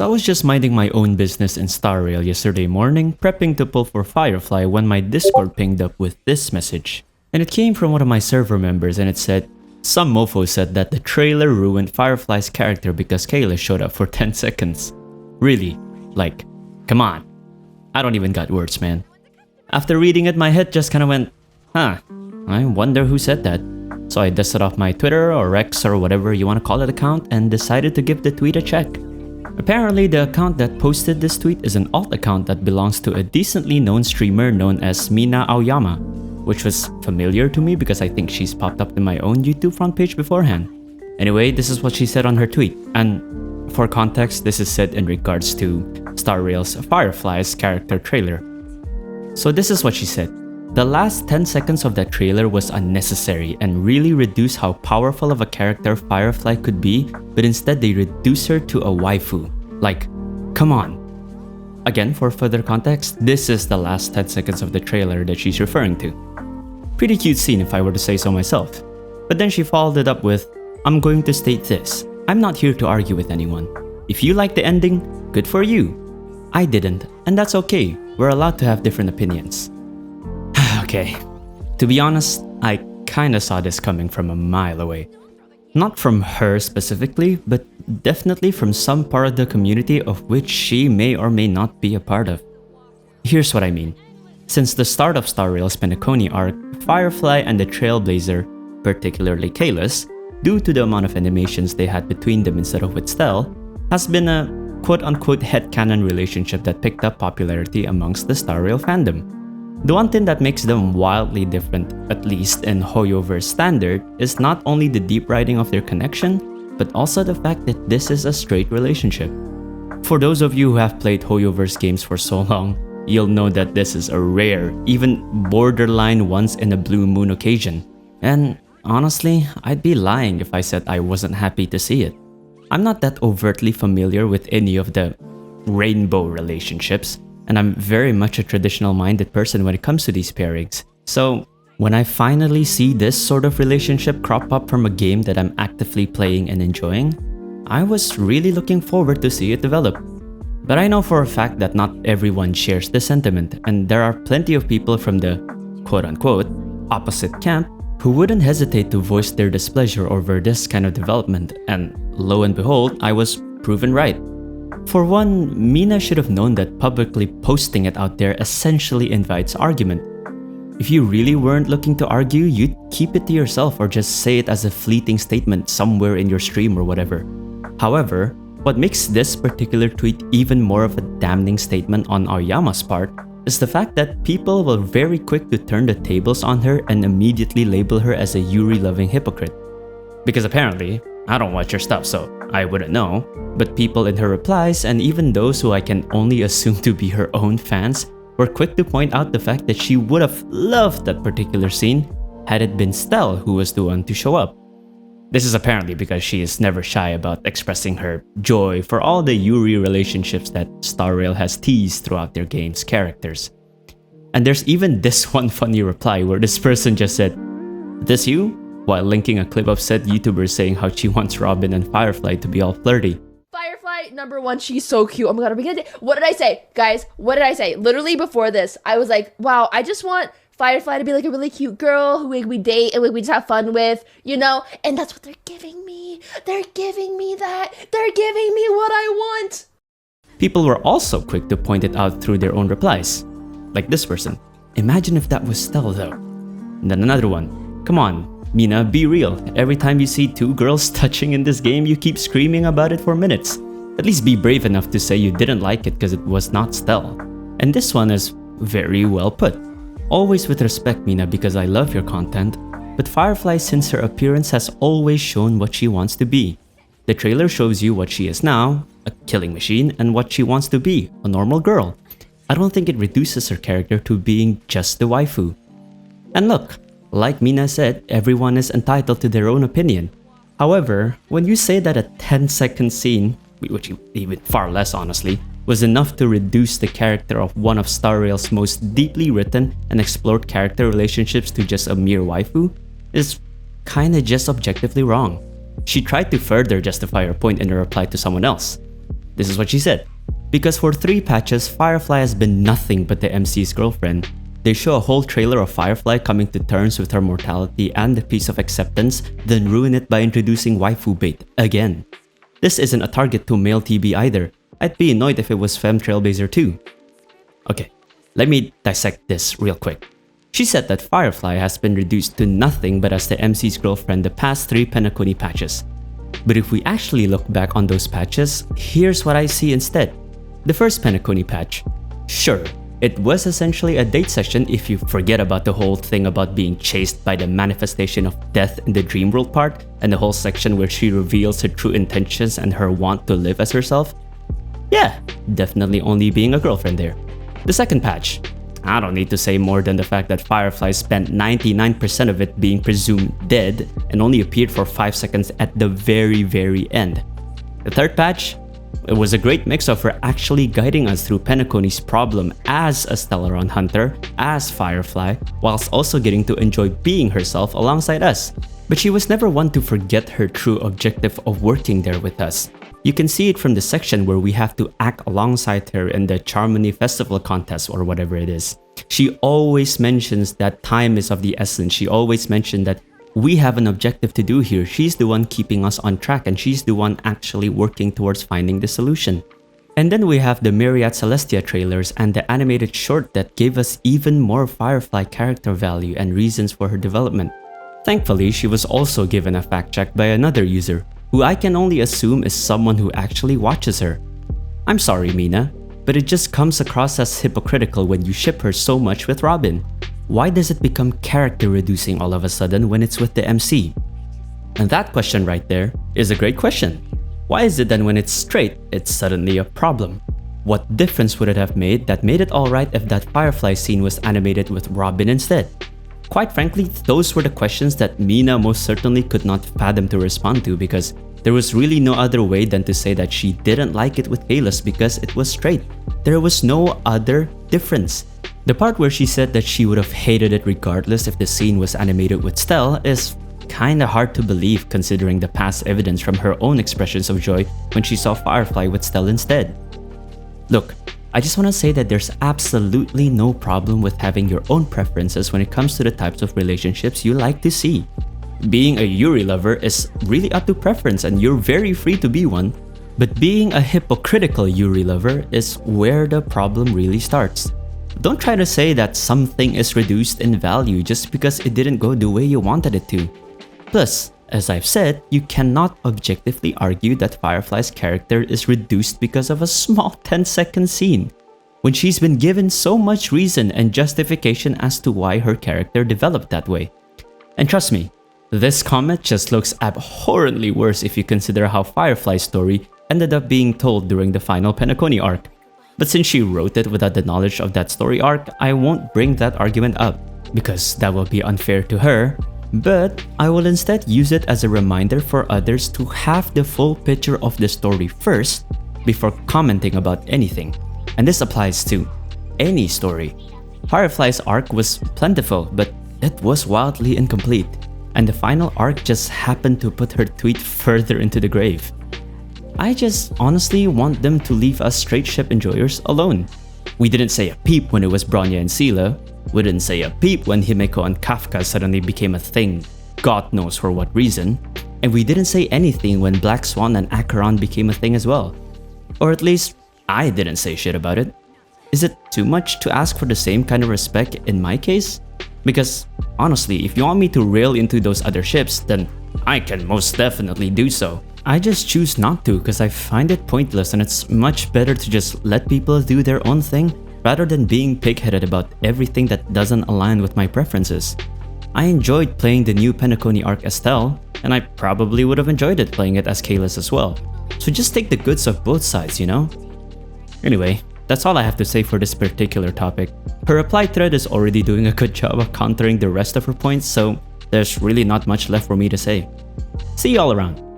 So I was just minding my own business in Star Rail yesterday morning, prepping to pull for Firefly when my Discord pinged up with this message. And it came from one of my server members and it said, "Some mofo said that the trailer ruined Firefly's character because Caelus showed up for 10 seconds. Really? Like, come on. I don't even got words, man." After reading it, my head just kinda went, I wonder who said that. So I dusted off my Twitter or X or whatever you wanna call it account and decided to give the tweet a check. Apparently, the account that posted this tweet is an alt account that belongs to a decently known streamer known as Mina Aoyama, which was familiar to me because I think she's popped up in my own YouTube front page beforehand. Anyway, this is what she said on her tweet, and for context, this is said in regards to Star Rail's Firefly's character trailer. So this is what she said. "The last 10 seconds of that trailer was unnecessary and really reduced how powerful of a character Firefly could be, but instead they reduce her to a waifu. Like, come on." Again, for further context, this is the last 10 seconds of the trailer that she's referring to. Pretty cute scene if I were to say so myself. But then she followed it up with, "I'm going to state this. I'm not here to argue with anyone. If you like the ending, good for you. I didn't, and that's okay. We're allowed to have different opinions." Okay, to be honest, I kinda saw this coming from a mile away. Not from her specifically, but definitely from some part of the community of which she may or may not be a part of. Here's what I mean. Since the start of Star Rail's Penacony arc, Firefly and the Trailblazer, particularly Caelus, due to the amount of animations they had between them instead of with Stell, has been a quote-unquote headcanon relationship that picked up popularity amongst the Star Rail fandom. The one thing that makes them wildly different, at least in Hoyoverse standard, is not only the deep writing of their connection, but also the fact that this is a straight relationship. For those of you who have played Hoyoverse games for so long, you'll know that this is a rare, even borderline once in a blue moon occasion. And honestly, I'd be lying if I said I wasn't happy to see it. I'm not that overtly familiar with any of the rainbow relationships, and I'm very much a traditional-minded person when it comes to these pairings. So when I finally see this sort of relationship crop up from a game that I'm actively playing and enjoying, I was really looking forward to see it develop. But I know for a fact that not everyone shares this sentiment, and there are plenty of people from the quote-unquote opposite camp who wouldn't hesitate to voice their displeasure over this kind of development, and lo and behold, I was proven right. For one, Mina should have known that publicly posting it out there essentially invites argument. If you really weren't looking to argue, you'd keep it to yourself or just say it as a fleeting statement somewhere in your stream or whatever. However, what makes this particular tweet even more of a damning statement on Aoyama's part is the fact that people were very quick to turn the tables on her and immediately label her as a Yuri-loving hypocrite. Because apparently, I don't watch her stuff, so I wouldn't know, but people in her replies, and even those who I can only assume to be her own fans, were quick to point out the fact that she would have loved that particular scene had it been Stell who was the one to show up. This is apparently because she is never shy about expressing her joy for all the Yuri relationships that Star Rail has teased throughout their game's characters. And there's even this one funny reply where this person just said, "This you?" while linking a clip of said YouTuber saying how she wants Robin and Firefly to be all flirty. Firefly, number one, she's so cute. Oh my god, what did I say? Guys, what did I say? Literally before this, I was like, wow, I just want Firefly to be like a really cute girl who we date and we just have fun with, you know? And that's what they're giving me. They're giving me that. They're giving me what I want. People were also quick to point it out through their own replies. Like this person, "Imagine if that was Stell though." And then another one, "Come on, Mina, be real. Every time you see two girls touching in this game, you keep screaming about it for minutes. At least be brave enough to say you didn't like it because it was not Stell." And this one is very well put. "Always with respect, Mina, because I love your content, but Firefly, since her appearance has always shown what she wants to be. The trailer shows you what she is now, a killing machine, and what she wants to be, a normal girl. I don't think it reduces her character to being just the waifu. And look, like Mina said, everyone is entitled to their own opinion. However, when you say that a 10-second scene, which even far less honestly, was enough to reduce the character of one of Star Rail's most deeply written and explored character relationships to just a mere waifu, is kinda just objectively wrong. She tried to further justify her point in a reply to someone else. This is what she said. Because for 3 patches, Firefly has been nothing but the MC's girlfriend. They show a whole trailer of Firefly coming to terms with her mortality and the piece of acceptance, then ruin it by introducing waifu bait again. This isn't a target to male TB either. I'd be annoyed if it was femme trailblazer too. Okay, let me dissect this real quick. She said that Firefly has been reduced to nothing but as the MC's girlfriend the past 3 Penacony patches. But if we actually look back on those patches, here's what I see instead. The first Penacony patch. Sure, it was essentially a date session if you forget about the whole thing about being chased by the manifestation of death in the dream world part and the whole section where she reveals her true intentions and her want to live as herself. Yeah, definitely only being a girlfriend there. The second patch. I don't need to say more than the fact that Firefly spent 99% of it being presumed dead and only appeared for 5 seconds at the very end. The third patch? It was a great mix of her actually guiding us through Penacony's problem as a Stellaron hunter, as Firefly, whilst also getting to enjoy being herself alongside us. But she was never one to forget her true objective of working there with us. You can see it from the section where we have to act alongside her in the Charmony Festival contest or whatever it is. She always mentions that time is of the essence. She always mentioned that we have an objective to do here. She's the one keeping us on track and she's the one actually working towards finding the solution. And then we have the Myriad Celestia trailers and the animated short that gave us even more Firefly character value and reasons for her development. Thankfully, she was also given a fact check by another user, who I can only assume is someone who actually watches her. I'm sorry, Mina, but it just comes across as hypocritical when you ship her so much with Robin. Why does it become character reducing all of a sudden when it's with the MC? And that question right there is a great question. Why is it then when it's straight, it's suddenly a problem? What difference would it have made that made it alright if that Firefly scene was animated with Robin instead? Quite frankly, those were the questions that Mina most certainly could not fathom to respond to because there was really no other way than to say that she didn't like it with Caelus because it was straight. There was no other difference. The part where she said that she would have hated it regardless if the scene was animated with Stell is kinda hard to believe considering the past evidence from her own expressions of joy when she saw Firefly with Stell instead. Look, I just want to say that there's absolutely no problem with having your own preferences when it comes to the types of relationships you like to see. Being a Yuri-Lover is really up to preference and you're very free to be one, but being a hypocritical Yuri-Lover is where the problem really starts. Don't try to say that something is reduced in value just because it didn't go the way you wanted it to. Plus, as I've said, you cannot objectively argue that Firefly's character is reduced because of a small 10-second scene, when she's been given so much reason and justification as to why her character developed that way. And trust me, this comment just looks abhorrently worse if you consider how Firefly's story ended up being told during the final Penacony arc. But since she wrote it without the knowledge of that story arc, I won't bring that argument up, because that will be unfair to her. But I will instead use it as a reminder for others to have the full picture of the story first before commenting about anything. And this applies to any story. Firefly's arc was plentiful, but it was wildly incomplete. And the final arc just happened to put her tweet further into the grave. I just honestly want them to leave us straight ship enjoyers alone. We didn't say a peep when it was Bronya and Sela. We didn't say a peep when Himeko and Kafka suddenly became a thing, God knows for what reason. And we didn't say anything when Black Swan and Acheron became a thing as well. Or at least, I didn't say shit about it. Is it too much to ask for the same kind of respect in my case? Because honestly, if you want me to rail into those other ships, then I can most definitely do so. I just choose not to because I find it pointless and it's much better to just let people do their own thing rather than being pig-headed about everything that doesn't align with my preferences. I enjoyed playing the new Penacony arc as Stell, and I probably would have enjoyed it playing it as Caelus as well. So just take the goods of both sides, you know? Anyway, that's all I have to say for this particular topic. Her reply thread is already doing a good job of countering the rest of her points, so there's really not much left for me to say. See you all around.